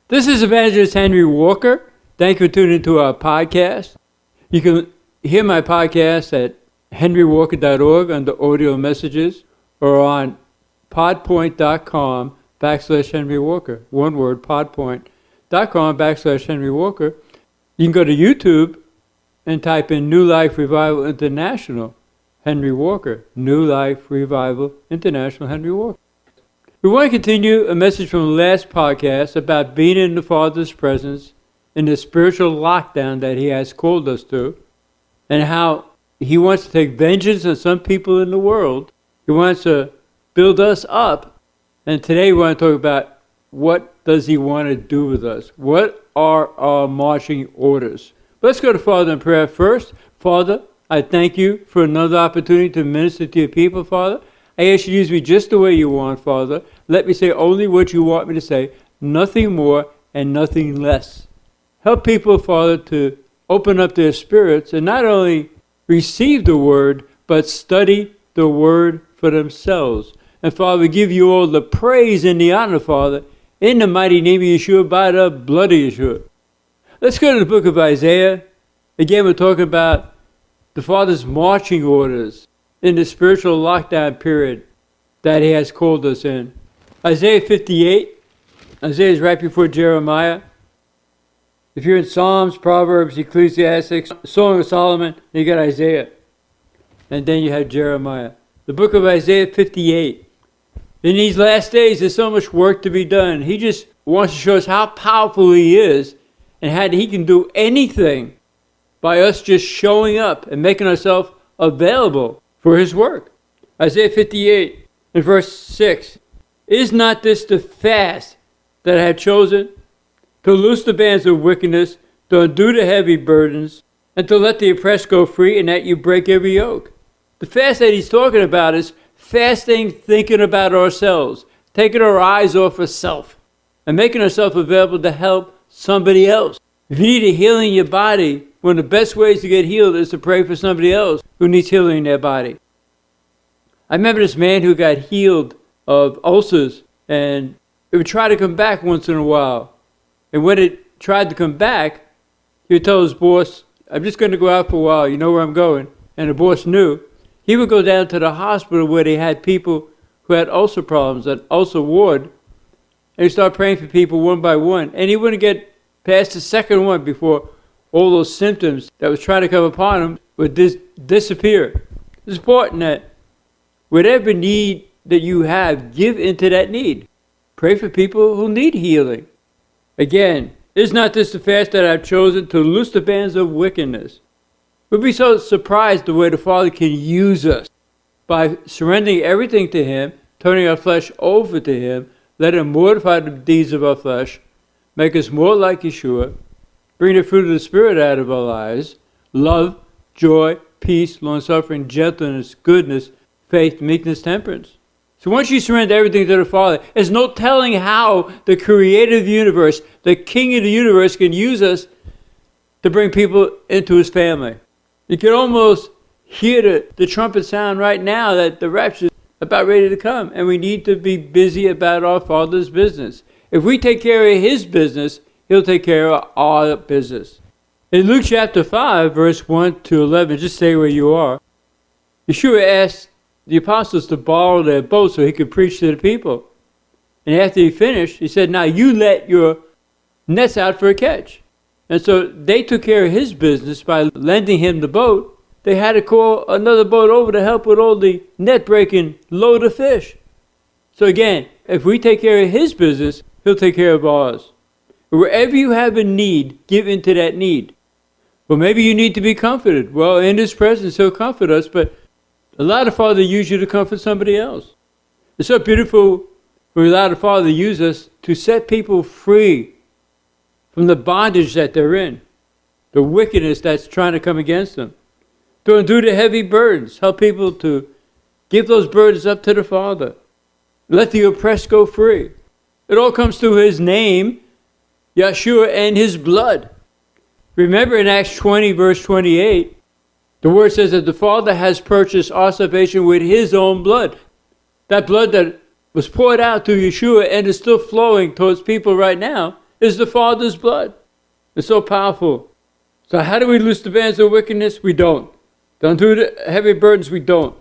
This is Evangelist Henry Walker. Thank you for tuning into our podcast. You can hear my podcast at henrywalker.org under audio messages or on podpoint.com/Henry Walker. One word, podpoint.com/Henry Walker. You can go to YouTube and type in New Life Revival International, Henry Walker. New Life Revival International, Henry Walker. We want to continue a message from the last podcast about being in the Father's presence in the spiritual lockdown that He has called us to, and how He wants to take vengeance on some people in the world. He wants to build us up. And today we want to talk about what does He want to do with us? What are our marching orders? Let's go to Father in prayer first. Father, I thank you for another opportunity to minister to your people, Father. I ask you to use me just the way you want, Father. Let me say only what you want me to say, nothing more and nothing less. Help people, Father, to open up their spirits and not only receive the word, but study the word for themselves. And Father, we give you all the praise and the honor, Father, in the mighty name of Yahshua, by the blood of Yahshua. Let's go to the book of Isaiah. Again, we're talking about the Father's marching orders in the spiritual lockdown period that He has called us in. Isaiah 58. Isaiah is right before Jeremiah. If you're in Psalms, Proverbs, Ecclesiastes, Song of Solomon, you got Isaiah. And then you have Jeremiah. The book of Isaiah 58. In these last days, there's so much work to be done. He just wants to show us how powerful He is and how He can do anything by us just showing up and making ourselves available for His work. Isaiah 58 in verse 6. Is not this the fast that I have chosen? To loose the bands of wickedness, to undo the heavy burdens, and to let the oppressed go free, and that you break every yoke. The fast that He's talking about is fasting, thinking about ourselves, taking our eyes off of self, and making ourselves available to help somebody else. If you need a healing in your body, one of the best ways to get healed is to pray for somebody else who needs healing in their body. I remember this man who got healed of ulcers, and it would try to come back once in a while. And when it tried to come back, he would tell his boss, I'm just going to go out for a while, you know where I'm going. And the boss knew. He would go down to the hospital where they had people who had ulcer problems, an ulcer ward, and he'd start praying for people one by one. And he wouldn't get past the second one before all those symptoms that was trying to come upon him would disappear. It's important that whatever need that you have, give into that need. Pray for people who need healing. Again, is not this the fast that I've chosen to loose the bands of wickedness? We'll be so surprised the way the Father can use us by surrendering everything to Him, turning our flesh over to Him, let Him mortify the deeds of our flesh, make us more like Yahshua, bring the fruit of the Spirit out of our lives, love, joy, peace, longsuffering, gentleness, goodness, faith, meekness, temperance. So once you surrender everything to the Father, there's no telling how the creator of the universe, the King of the universe, can use us to bring people into His family. You can almost hear the trumpet sound right now that the rapture is about ready to come, and we need to be busy about our Father's business. If we take care of His business, He'll take care of our business. In Luke chapter 5, verse 1 to 11, just stay where you are, Yahshua asked the apostles to borrow their boat so He could preach to the people. And after He finished, He said, now you let your nets out for a catch. And so they took care of His business by lending Him the boat. They had to call another boat over to help with all the net-breaking load of fish. So again, if we take care of His business, He'll take care of ours. Wherever you have a need, give into that need. Well, maybe you need to be comforted. Well, in His presence, He'll comfort us, but allow the Father to use you to comfort somebody else. It's so beautiful when we allow the Father to use us to set people free from the bondage that they're in, the wickedness that's trying to come against them, to undo the heavy burdens, help people to give those burdens up to the Father, let the oppressed go free. It all comes through His name, Yahshua, and His blood. Remember in Acts 20, verse 28, the word says that the Father has purchased our salvation with His own blood. That blood that was poured out through Yahshua and is still flowing towards people right now is the Father's blood. It's so powerful. So how do we loose the bands of wickedness? We don't. Don't do the heavy burdens? We don't.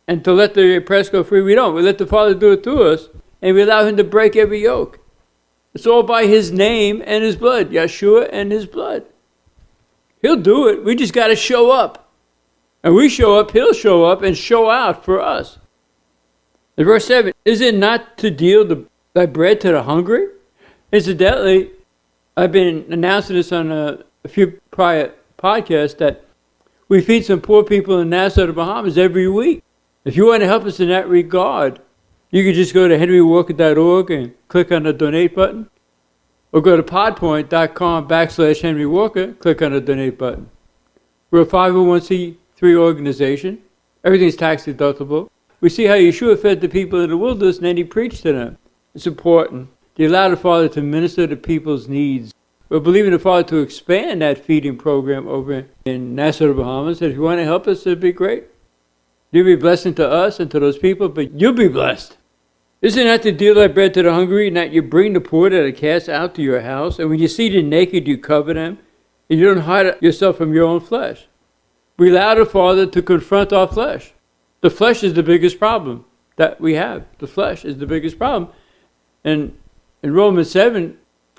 And to let the oppressed go free? We don't. We let the Father do it through us, and we allow him to break every yoke. It's all by his name and his blood, Yahshua and his blood. He'll do it. We just got to show up. And we show up, he'll show up and show out for us. In verse 7, is it not to deal thy bread to the hungry? Incidentally, I've been announcing this on a few prior podcasts that we feed some poor people in Nassau, the Bahamas every week. If you want to help us in that regard, you can just go to henrywalker.org and click on the donate button, or go to podpoint.com/Henry Walker, click on the donate button. We're a 501c3 organization. Everything's tax deductible. We see how Yahshua fed the people in the wilderness and then he preached to them. It's important. He allowed the Father to minister to people's needs. We're believing the Father to expand that feeding program over in Nassau, the Bahamas. And if you want to help us, it'd be great. You'll be a blessing to us and to those people, but you'll be blessed. Isn't that to deal thy bread to the hungry, and that you bring the poor that are cast out to your house? And when you see the naked, you cover them, and you don't hide yourself from your own flesh. We allow the Father to confront our flesh. The flesh is the biggest problem that we have. The flesh is the biggest problem. And in Romans 7,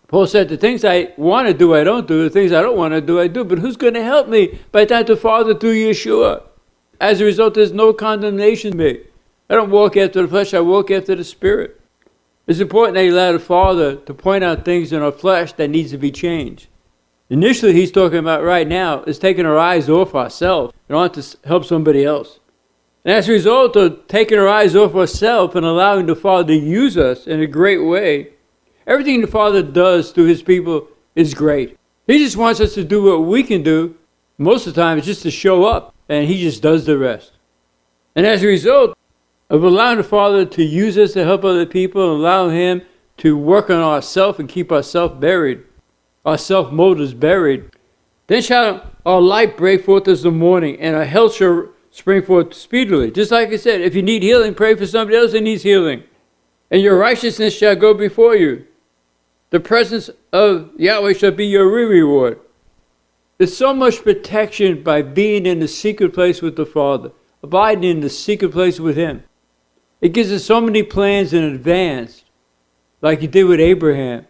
Paul said, the things I want to do, I don't do. The things I don't want to do, I do. But who's going to help me? By the time the Father through Yahshua. As a result, there's no condemnation to me. I don't walk after the flesh, I walk after the Spirit. It's important that you allow the Father to point out things in our flesh that needs to be changed. Initially, he's talking about right now is taking our eyes off ourselves and on to help somebody else. And as a result of taking our eyes off ourselves and allowing the Father to use us in a great way, everything the Father does through his people is great. He just wants us to do what we can do. Most of the time, it's just to show up, and he just does the rest. And as a result of allowing the Father to use us to help other people, and allow him to work on ourselves and keep ourselves buried, our self-motives buried, then shall our light break forth as the morning, and our health shall spring forth speedily. Just like I said, if you need healing, pray for somebody else that needs healing. And your righteousness shall go before you. The presence of Yahweh shall be your reward. There's so much protection by being in the secret place with the Father, abiding in the secret place with him. It gives us so many plans in advance, like he did with Abraham.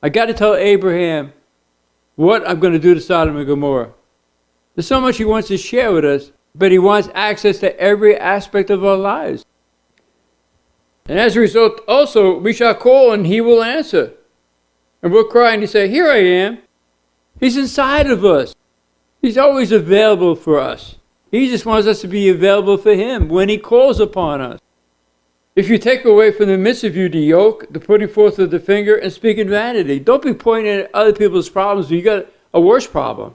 I got to tell Abraham what I'm going to do to Sodom and Gomorrah. There's so much he wants to share with us, but he wants access to every aspect of our lives. And as a result, also, we shall call and he will answer. And we'll cry and he say, here I am. He's inside of us. He's always available for us. He just wants us to be available for him when he calls upon us. If you take away from the midst of you the yoke, the putting forth of the finger, and speaking vanity, don't be pointing at other people's problems. You got a worse problem.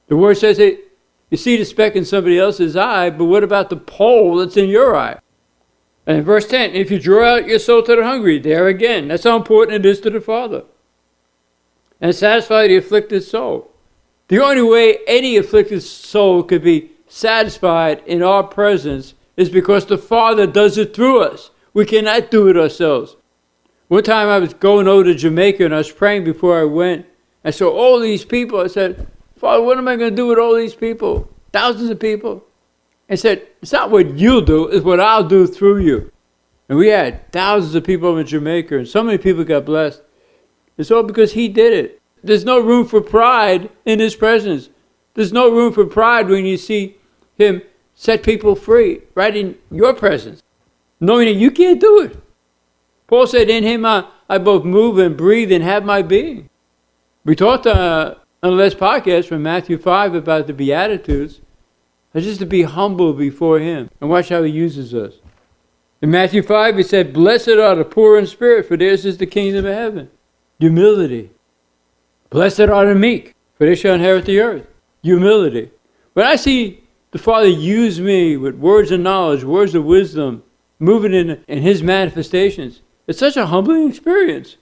The word says, hey, you see the speck in somebody else's eye, but what about the pole that's in your eye? And in verse 10, if you draw out your soul to the hungry, there again, that's how important it is to the Father. And satisfy the afflicted soul. The only way any afflicted soul could be satisfied in our presence is because the Father does it through us. We cannot do it ourselves. One time I was going over to Jamaica and I was praying before I went. I saw all these people. I said, Father, what am I going to do with all these people? Thousands of people. I said, it's not what you'll do, it's what I'll do through you. And we had thousands of people over in Jamaica, and so many people got blessed. It's all because he did it. There's no room for pride in his presence. There's no room for pride when you see him set people free right in your presence, knowing that you can't do it. Paul said, in him I both move and breathe and have my being. We talked on the last podcast from Matthew 5 about the Beatitudes. It's just to be humble before him and watch how he uses us. In Matthew 5, he said, blessed are the poor in spirit, for theirs is the kingdom of heaven. Humility. Blessed are the meek, for they shall inherit the earth. Humility. When I see the Father use me with words of knowledge, words of wisdom, moving in his manifestations, it's such a humbling experience.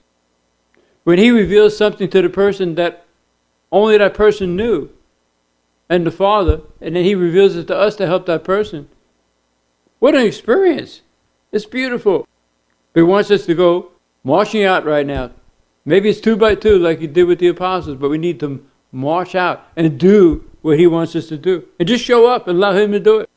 When he reveals something to the person that only that person knew, and the Father, and then he reveals it to us to help that person. What an experience. It's beautiful. But he wants us to go marching out right now, Maybe it's 2 by 2 like he did with the apostles, but we need to march out and do what he wants us to do. And just show up and allow him to do it.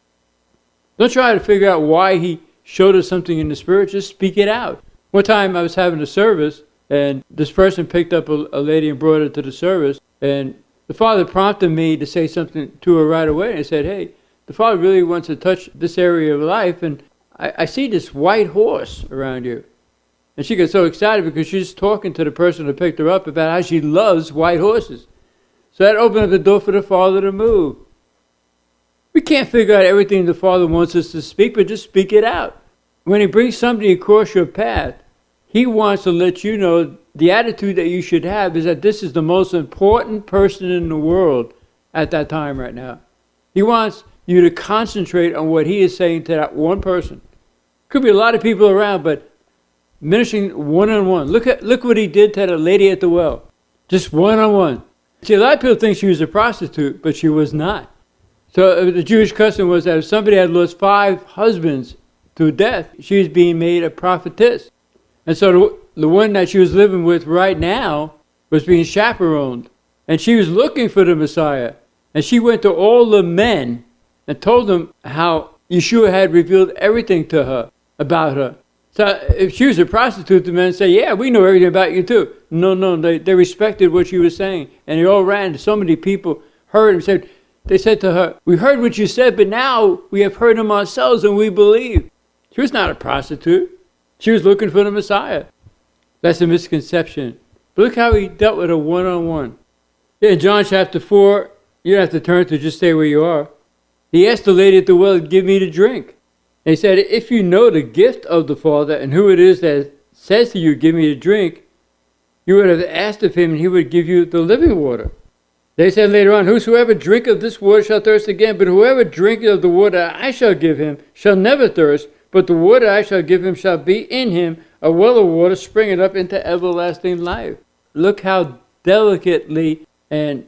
Don't try to figure out why he showed us something in the spirit. Just speak it out. One time I was having a service, and this person picked up a lady and brought her to the service. And the Father prompted me to say something to her right away. And I said, hey, the Father really wants to touch this area of life. And I see this white horse around you. And she got so excited because she's talking to the person who picked her up about how she loves white horses. So that opened up the door for the Father to move. We can't figure out everything the Father wants us to speak, but just speak it out. When he brings somebody across your path, he wants to let you know the attitude that you should have is that this is the most important person in the world at that time right now. He wants you to concentrate on what he is saying to that one person. Could be a lot of people around, but ministering one-on-one. Look what he did to the lady at the well. Just one-on-one. See, a lot of people think she was a prostitute, but she was not. So the Jewish custom was that if somebody had lost 5 husbands to death, she was being made a prophetess. And so the one that she was living with right now was being chaperoned. And she was looking for the Messiah. And she went to all the men and told them how Yahshua had revealed everything to her, about her. So if she was a prostitute, the men say, yeah, we know everything about you too. No, they respected what she was saying. And they all ran. So many people heard and said, they said to her, we heard what you said, but now we have heard him ourselves and we believe. She was not a prostitute. She was looking for the Messiah. That's a misconception. But look how he dealt with her one-on-one. In John chapter 4, you don't have to turn to, just stay where you are. He asked the lady at the well, give me to drink. And he said, if you know the gift of the Father and who it is that says to you, give me to drink, you would have asked of him and he would give you the living water. They said later on, whosoever drinketh this water shall thirst again, but whoever drinketh of the water I shall give him shall never thirst, but the water I shall give him shall be in him a well of water springing up into everlasting life. Look how delicately and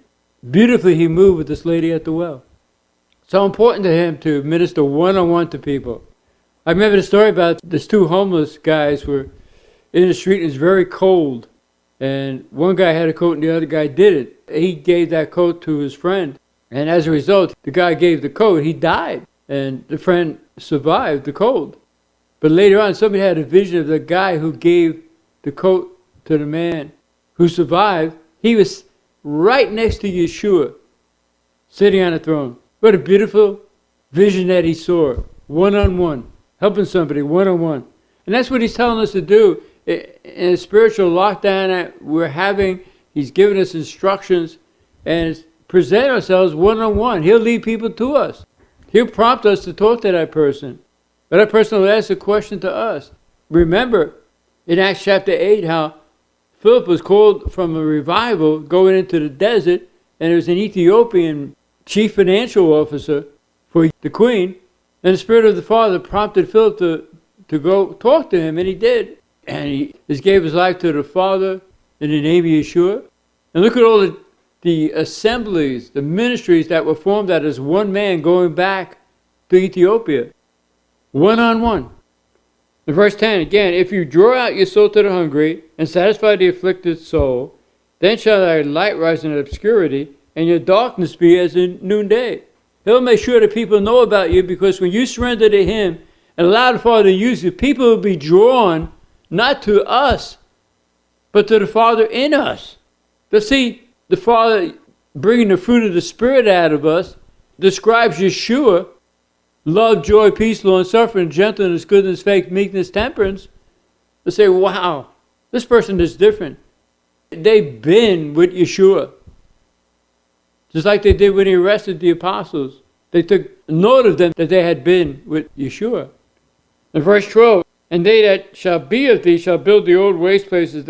beautifully he moved with this lady at the well. So important to him to minister one-on-one to people. I remember the story about these 2 homeless guys were in the street and it's very cold. And one guy had a coat and the other guy didn't. He gave that coat to his friend. And as a result, the guy gave the coat, he died. And the friend survived the cold. But later on, somebody had a vision of the guy who gave the coat to the man who survived. He was right next to Yahshua, sitting on a throne. What a beautiful vision that he saw, one-on-one, helping somebody one-on-one. And that's what he's telling us to do in a spiritual lockdown that we're having. He's giving us instructions and present ourselves one-on-one. He'll lead people to us. He'll prompt us to talk to that person. But that person will ask a question to us. Remember in Acts chapter 8 how Philip was called from a revival going into the desert, and it was an Ethiopian chief financial officer for the queen, and the Spirit of the Father prompted Philip to go talk to him, and he did. And he just gave his life to the Father in the name of Yahshua. And look at all the assemblies, the ministries that were formed out as one man going back to Ethiopia. One-on-one. In verse 10, again, if you draw out your soul to the hungry and satisfy the afflicted soul, then shall thy light rise in obscurity, and your darkness be as in noonday. He'll make sure that people know about you, because when you surrender to him and allow the Father to use you, people will be drawn not to us, but to the Father in us. To see the Father bringing the fruit of the Spirit out of us describes Yahshua, love, joy, peace, longsuffering, gentleness, goodness, faith, meekness, temperance. They say, wow, this person is different. They've been with Yahshua. Just like they did when he arrested the apostles. They took note of them that they had been with Yahshua. In verse 12, and they that shall be of thee shall build the old waste places.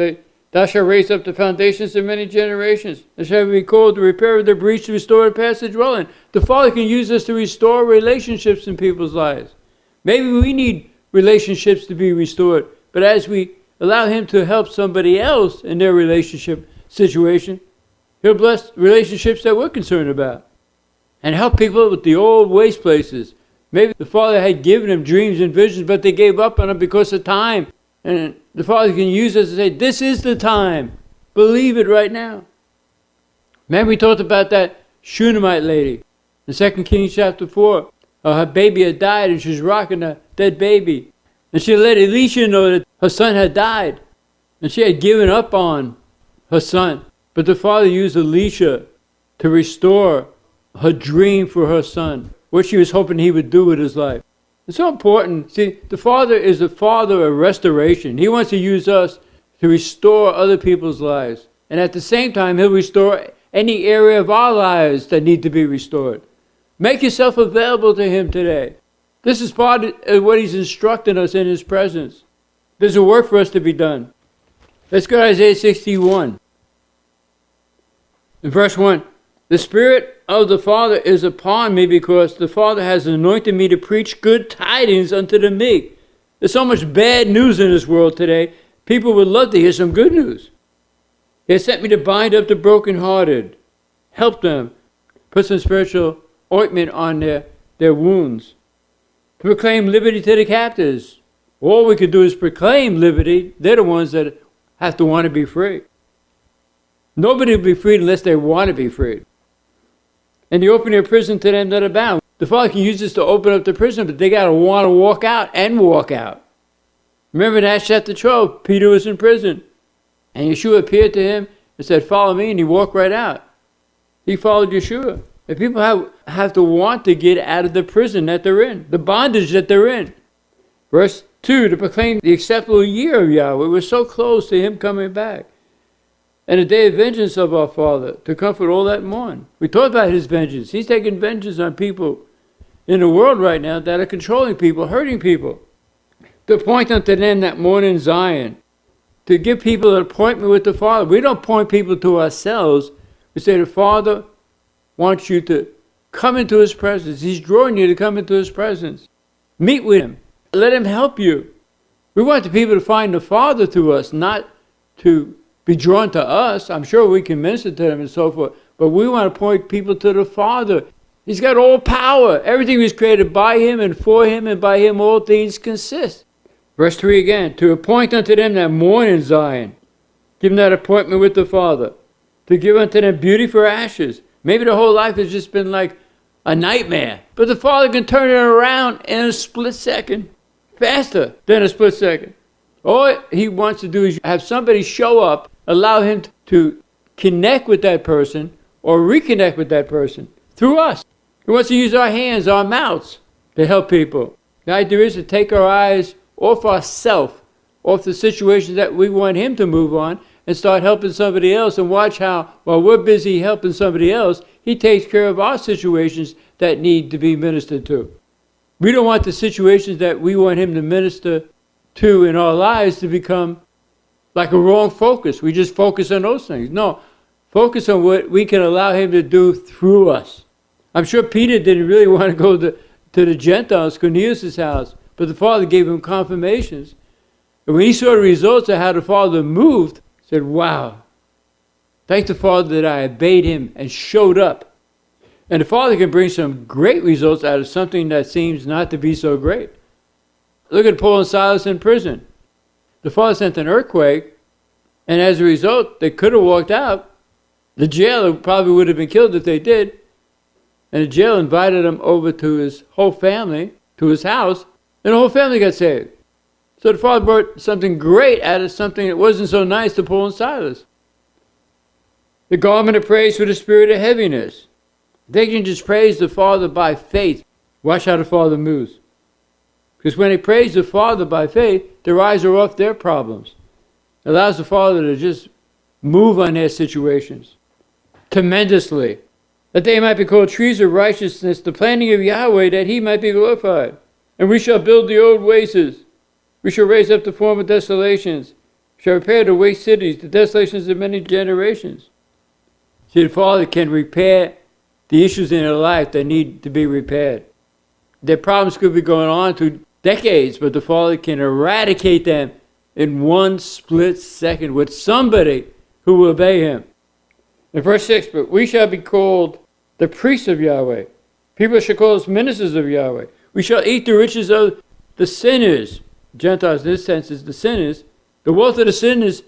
Thou shalt raise up the foundations of many generations. They shall be called the repairer of the breach, to restore the passage dwelling. The Father can use us to restore relationships in people's lives. Maybe we need relationships to be restored, but as we allow him to help somebody else in their relationship situation, he'll bless relationships that we're concerned about and help people with the old waste places. Maybe the Father had given them dreams and visions, but they gave up on them because of time. And the Father can use us to say, this is the time. Believe it right now. Man, we talked about that Shunammite lady in 2 Kings chapter 4. Her baby had died and she was rocking a dead baby. And she let Elisha know that her son had died. And she had given up on her son. But the father used Elisha to restore her dream for her son, what she was hoping he would do with his life. It's so important. See, the Father is the Father of restoration. He wants to use us to restore other people's lives. And at the same time, He'll restore any area of our lives that need to be restored. Make yourself available to Him today. This is part of what He's instructing us in His presence. There's a work for us to be done. Let's go to Isaiah 61. In verse 1, the Spirit of the Father is upon me because the Father has anointed me to preach good tidings unto the meek. There's so much bad news in this world today. People would love to hear some good news. He has sent me to bind up the brokenhearted, help them, put some spiritual ointment on their wounds, to proclaim liberty to the captives. All we could do is proclaim liberty. They're the ones that have to want to be free. Nobody will be freed unless they want to be freed. And the opening of prison to them that are bound. The Father can use this to open up the prison, but they got to want to walk out and walk out. Remember in Acts chapter 12, Peter was in prison. And Yahshua appeared to him and said, follow me, and he walked right out. He followed Yahshua. And people have to want to get out of the prison that they're in, the bondage that they're in. Verse 2, to proclaim the acceptable year of Yahweh. We're so close to Him coming back. And the day of vengeance of our Father, to comfort all that mourn. We talked about His vengeance. He's taking vengeance on people in the world right now that are controlling people, hurting people. To point unto them that mourn in Zion. To give people an appointment with the Father. We don't point people to ourselves. We say the Father wants you to come into His presence. He's drawing you to come into His presence. Meet with Him. Let Him help you. We want the people to find the Father through us, not to be drawn to us. I'm sure we can minister to them and so forth, but we want to point people to the Father. He's got all power. Everything was created by Him and for Him, and by Him all things consist. Verse 3 again, to appoint unto them that mourn in Zion. Give them that appointment with the Father. To give unto them beauty for ashes. Maybe the whole life has just been like a nightmare, but the Father can turn it around in a split second. Faster than a split second. All He wants to do is have somebody show up, allow Him to connect with that person or reconnect with that person through us. He wants to use our hands, our mouths to help people. The idea is to take our eyes off ourselves, off the situations that we want Him to move on, and start helping somebody else, and watch how, while we're busy helping somebody else, He takes care of our situations that need to be ministered to. We don't want the situations that we want Him to minister to in our lives to become like a wrong focus. We just focus on those things. No, focus on what we can allow Him to do through us. I'm sure Peter didn't really want to go to the Gentiles, Cornelius' house, but the Father gave him confirmations. And when he saw the results of how the Father moved, he said, wow, thank the Father that I obeyed Him and showed up. And the Father can bring some great results out of something that seems not to be so great. Look at Paul and Silas in prison. The Father sent an earthquake, and as a result, they could have walked out. The jailer probably would have been killed if they did. And the jailer invited them over to his whole family, to his house, and the whole family got saved. So the Father brought something great out of something that wasn't so nice to Paul and Silas. The garment of praise for the spirit of heaviness. They can just praise the Father by faith. Watch how the Father moves. Because when they praise the Father by faith, their eyes are off their problems. It allows the Father to just move on their situations tremendously. That they might be called trees of righteousness, the planting of Yahweh, that He might be glorified. And we shall build the old wastes. We shall raise up the former desolations. We shall repair the waste cities, the desolations of many generations. See, the Father can repair the issues in their life that need to be repaired. Their problems could be going on through decades, but the Father can eradicate them in one split second with somebody who will obey Him. In verse 6, but we shall be called the priests of Yahweh. People shall call us ministers of Yahweh. We shall eat the riches of the sinners. Gentiles, in this sense, is the sinners. The wealth of the sinners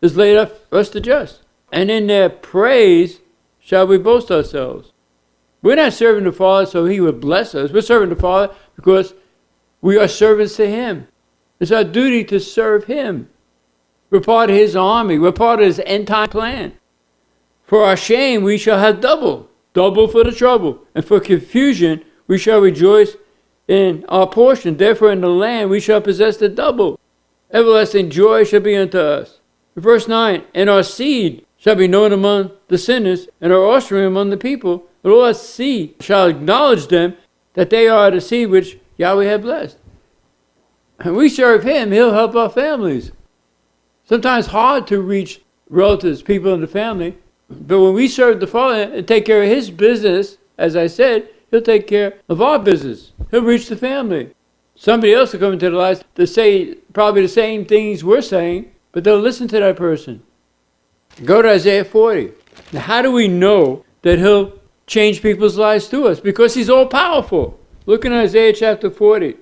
is laid up for us the just. And in their praise shall we boast ourselves. We're not serving the Father so he would bless us. We're serving the Father because we are servants to him. It's our duty to serve him. We're part of his army. We're part of his end-time plan. For our shame we shall have double for the trouble. And for confusion we shall rejoice in our portion. Therefore in the land we shall possess the double. Everlasting joy shall be unto us. Verse 9, and our seed shall be known among the sinners, and our offspring among the people. And all that seed shall acknowledge them that they are the seed which Yahweh had blessed. And we serve him, he'll help our families. Sometimes hard to reach relatives, people in the family. But when we serve the Father and take care of his business, as I said, he'll take care of our business. He'll reach the family. Somebody else will come into their lives to say probably the same things we're saying, but they'll listen to that person. Go to Isaiah 40. Now, how do we know that he'll change people's lives through us? Because he's all powerful. Look in Isaiah chapter 40.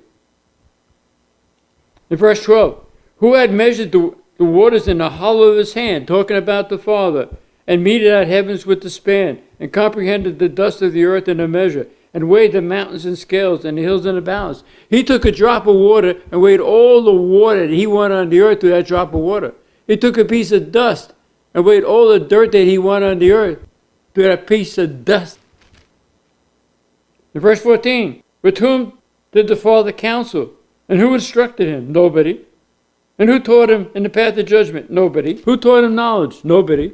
In verse 12. Who had measured the waters in the hollow of his hand, talking about the Father, and meted out heavens with the span, and comprehended the dust of the earth in a measure, and weighed the mountains in scales and the hills in a balance. He took a drop of water and weighed all the water that he wanted on the earth through that drop of water. He took a piece of dust and weighed all the dirt that he wanted on the earth through that piece of dust. In verse 14, with whom did the Father counsel? And who instructed him? Nobody. And who taught him in the path of judgment? Nobody. Who taught him knowledge? Nobody.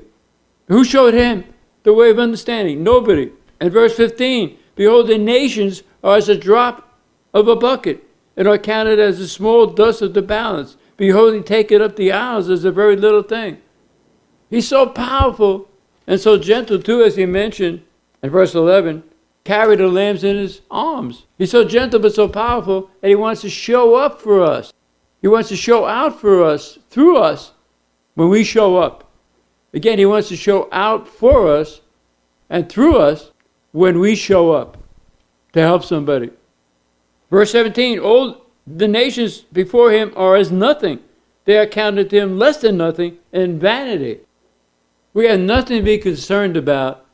Who showed him the way of understanding? Nobody. And verse 15, behold, the nations are as a drop of a bucket, and are counted as the small dust of the balance. Behold, he taketh up the isles as a very little thing. He's so powerful and so gentle too, as he mentioned in verse 11, carry the lambs in his arms. He's so gentle but so powerful, and he wants to show up for us. He wants to show out for us, through us, when we show up. Again, he wants to show out for us and through us when we show up to help somebody. Verse 17, all the nations before him are as nothing. They are counted to him less than nothing in vanity. We have nothing to be concerned about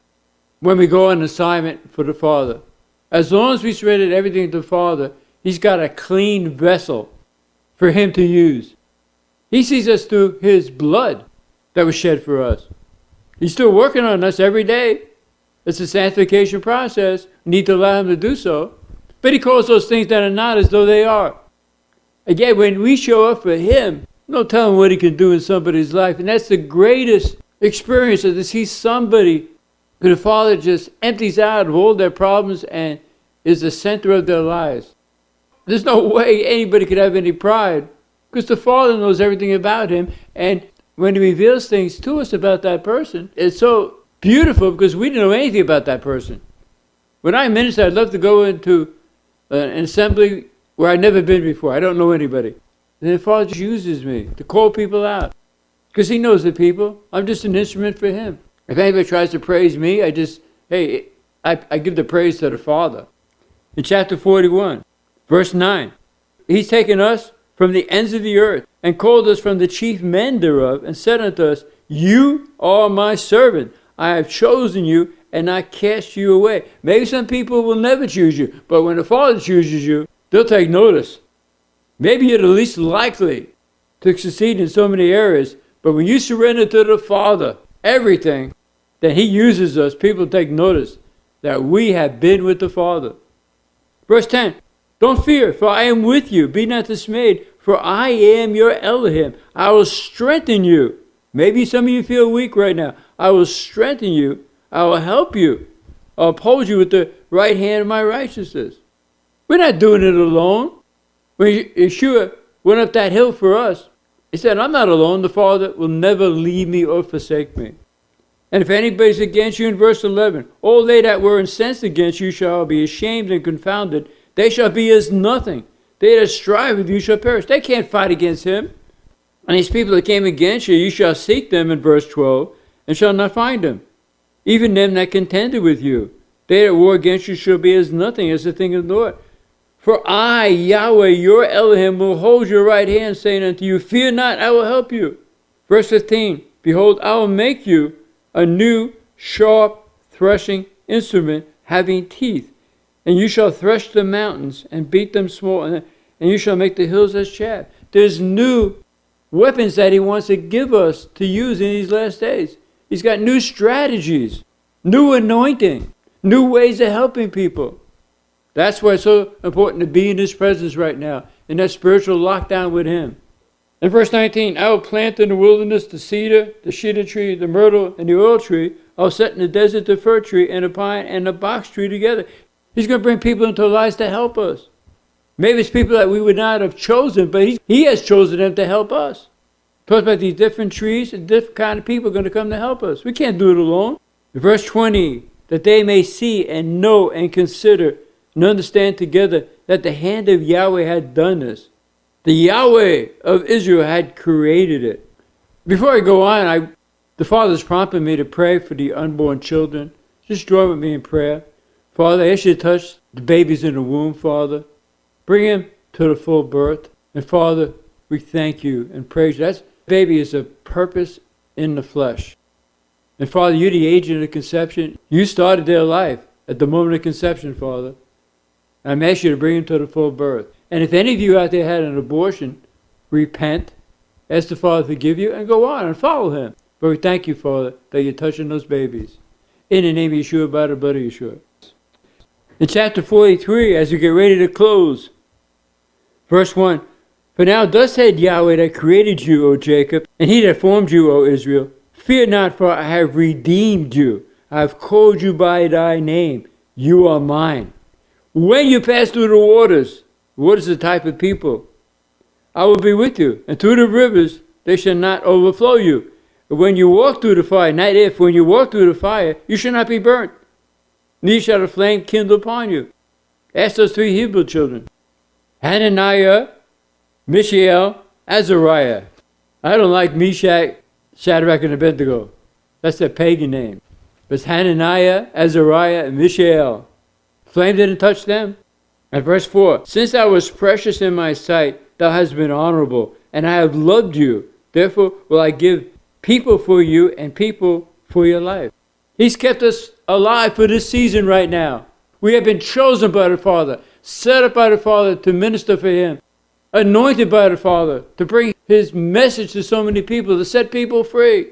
when we go on assignment for the Father. As long as we surrendered everything to the Father, he's got a clean vessel for him to use. He sees us through his blood that was shed for us. He's still working on us every day. It's a sanctification process. We need to allow him to do so. But he calls those things that are not as though they are. Again, when we show up for him, no telling what he can do in somebody's life. And that's the greatest experience, to see somebody who the Father just empties out of all their problems and is the center of their lives. There's no way anybody could have any pride, because the Father knows everything about him. And when he reveals things to us about that person, it's so beautiful because we didn't know anything about that person. When I minister, I'd love to go into an assembly where I'd never been before. I don't know anybody. And the Father just uses me to call people out because he knows the people. I'm just an instrument for him. If anybody tries to praise me, I give the praise to the Father. In chapter 41, verse 9, he's taken us from the ends of the earth and called us from the chief men thereof, and said unto us, you are my servant. I have chosen you and not cast you away. Maybe some people will never choose you, but when the Father chooses you, they'll take notice. Maybe you're the least likely to succeed in so many areas, but when you surrender to the Father everything, then he uses us. People take notice that we have been with the Father. Verse 10, don't fear, for I am with you. Be not dismayed, for I am your Elohim. I will strengthen you. Maybe some of you feel weak right now. I will strengthen you. I will help you. I'll uphold you with the right hand of my righteousness. We're not doing it alone. When Yahshua went up that hill for us, he said, I'm not alone. The Father will never leave me or forsake me. And if anybody's against you, in verse 11, all they that were incensed against you shall be ashamed and confounded. They shall be as nothing. They that strive with you shall perish. They can't fight against him. And these people that came against you, you shall seek them, in verse 12, and shall not find them. Even them that contended with you. They that war against you shall be as nothing, as the thing of the Lord. For I, Yahweh, your Elohim, will hold your right hand, saying unto you, fear not, I will help you. Verse 15, behold, I will make you a new sharp threshing instrument having teeth, and you shall thresh the mountains and beat them small, and you shall make the hills as chaff. There's new weapons that he wants to give us to use in these last days. He's got new strategies, new anointing, new ways of helping people. That's why it's so important to be in his presence right now, in that spiritual lockdown with him. In verse 19, I will plant in the wilderness the cedar, the cedar tree, the myrtle, and the oil tree. I will set in the desert the fir tree and the pine and the box tree together. He's going to bring people into our lives to help us. Maybe it's people that we would not have chosen, but he has chosen them to help us. Talks about these different trees and different kind of people are going to come to help us. We can't do it alone. Verse 20, that they may see and know and consider and understand together that the hand of Yahweh had done this. The Yahweh of Israel had created it. Before I go on, the Father's prompted me to pray for the unborn children. Just join with me in prayer. Father, I ask you to touch the babies in the womb, Father. Bring them to the full birth. And Father, we thank you and praise you. That baby is a purpose in the flesh. And Father, you're the agent of conception. You started their life at the moment of conception, Father. I'm asking you to bring them to the full birth. And if any of you out there had an abortion, repent, ask the Father to forgive you, and go on and follow him. But we thank you, Father, that you're touching those babies. In the name of Yahshua, by the blood of Yahshua. In chapter 43, as we get ready to close, verse 1, for now thus said Yahweh that created you, O Jacob, and he that formed you, O Israel, fear not, for I have redeemed you. I have called you by thy name. You are mine. When you pass through the waters is the type of people, I will be with you. And through the rivers, they shall not overflow you. But when you walk through the fire, not if, when you walk through the fire, you shall not be burnt. Neither shall the flame kindle upon you. Ask those three Hebrew children. Hananiah, Mishael, Azariah. I don't like Meshach, Shadrach, and Abednego. That's their pagan name. But it's Hananiah, Azariah, and Mishael. Flame didn't touch them. And verse 4, since thou wast precious in my sight, thou hast been honorable, and I have loved you. Therefore will I give people for you and people for your life. He's kept us alive for this season right now. We have been chosen by the Father, set up by the Father to minister for him, anointed by the Father to bring his message to so many people, to set people free.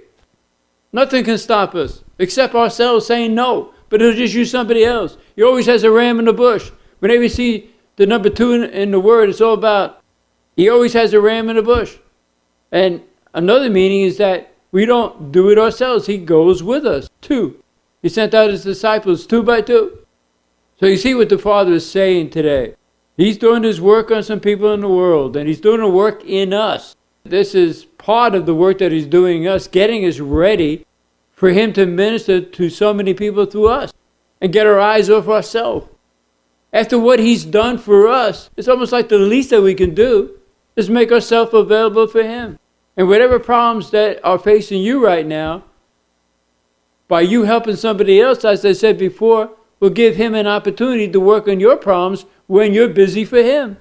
Nothing can stop us except ourselves saying no, but it'll just use somebody else. He always has a ram in the bush. Whenever you see the number 2 in the word, it's all about, he always has a ram in the bush. And another meaning is that we don't do it ourselves. He goes with us, 2. He sent out his disciples 2 by 2. So you see what the Father is saying today. He's doing his work on some people in the world, and he's doing the work in us. This is part of the work that he's doing in us, getting us ready for him to minister to so many people through us and get our eyes off ourselves. After what he's done for us, it's almost like the least that we can do is make ourselves available for him. And whatever problems that are facing you right now, by you helping somebody else, as I said before, will give him an opportunity to work on your problems when you're busy for him.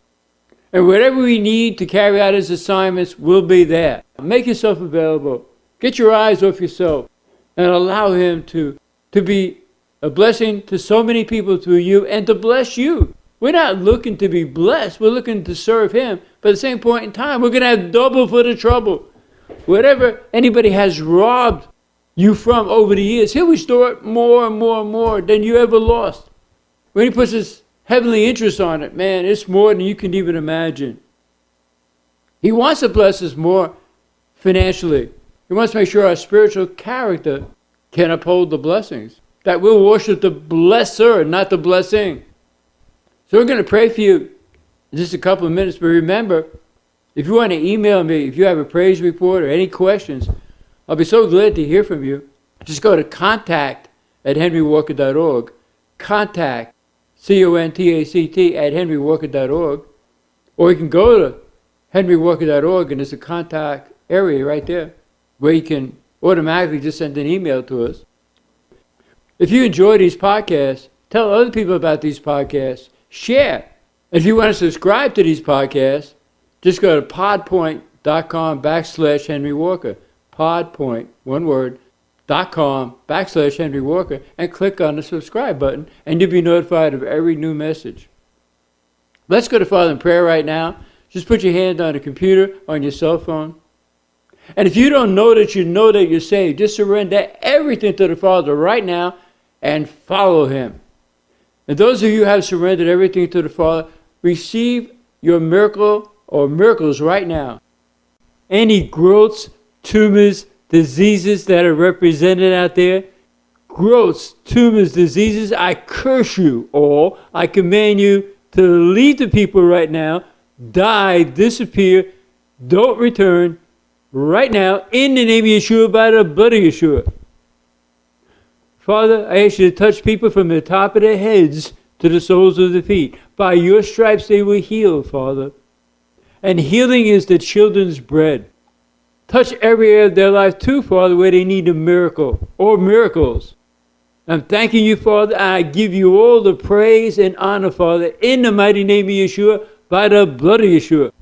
And whatever we need to carry out his assignments will be there. Make yourself available. Get your eyes off yourself and allow him to be a blessing to so many people through you and to bless you. We're not looking to be blessed. We're looking to serve him. But at the same point in time, we're going to have double for the trouble. Whatever anybody has robbed you from over the years, he'll restore it more and more and more than you ever lost. When he puts his heavenly interest on it, man, it's more than you can even imagine. He wants to bless us more financially. He wants to make sure our spiritual character can uphold the blessings. That we'll worship the blesser, not the blessing. So we're going to pray for you in just a couple of minutes. But remember, if you want to email me, if you have a praise report or any questions, I'll be so glad to hear from you. Just go to contact@henrywalker.org. Contact, CONTACT, @henrywalker.org. Or you can go to henrywalker.org and there's a contact area right there where you can automatically just send an email to us. If you enjoy these podcasts, tell other people about these podcasts. Share. If you want to subscribe to these podcasts, just go to podpoint.com/Henry Walker. podpoint, one word, .com/Henry Walker, and click on the subscribe button, and you'll be notified of every new message. Let's go to Father in prayer right now. Just put your hand on the computer, on your cell phone. And if you don't know that you're saved, just surrender everything to the Father right now and follow him. And those of you who have surrendered everything to the Father, receive your miracle or miracles right now. Any growths, tumors, diseases that are represented out there, growths, tumors, diseases, I curse you all. I command you to leave the people right now, die, disappear, don't return right now in the name of Yahshua, by the blood of Yahshua. Father, I ask you to touch people from the top of their heads to the soles of their feet. By your stripes they were healed, Father. And healing is the children's bread. Touch every area of their life too, Father, where they need a miracle or miracles. I'm thanking you, Father. I give you all the praise and honor, Father, in the mighty name of Yahshua, by the blood of Yahshua.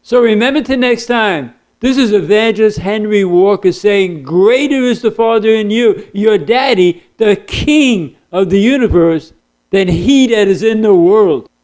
So remember to next time, this is Evangelist Henry Walker saying, greater is the Father in you, your daddy, the King of the universe, than he that is in the world.